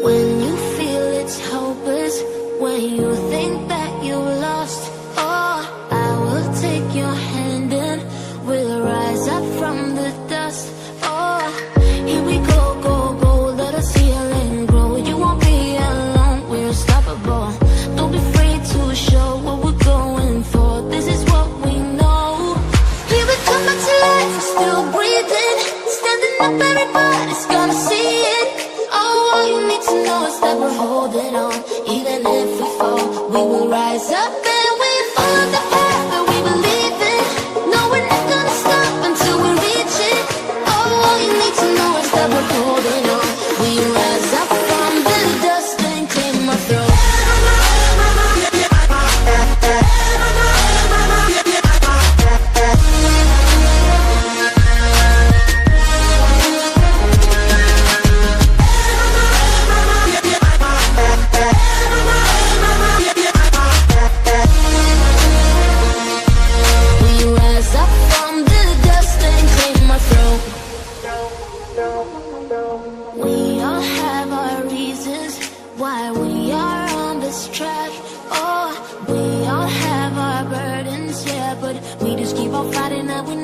When you feel it's hopeless, when you think that you lost, oh, I will take your hand and we'll rise up from the dust. Oh, here we go, go, go, let us heal and grow. You won't be alone, we're unstoppable. Don't be afraid to show what we're going for. This is what we know. Here we come back to life, we're still breathing. Standing up, everybody's gonna see it. Oh, all you need to know is that we're holding on. Even if we fall, we will rise up and we follow the path that we believe in. No, we're not gonna stop until we reach it. Oh, all you need to know is that we're holding on. We rise up from the dust and clear my throat. We all have our reasons why we are on this track. Oh, we all have our burdens, yeah, but we just keep on fighting and we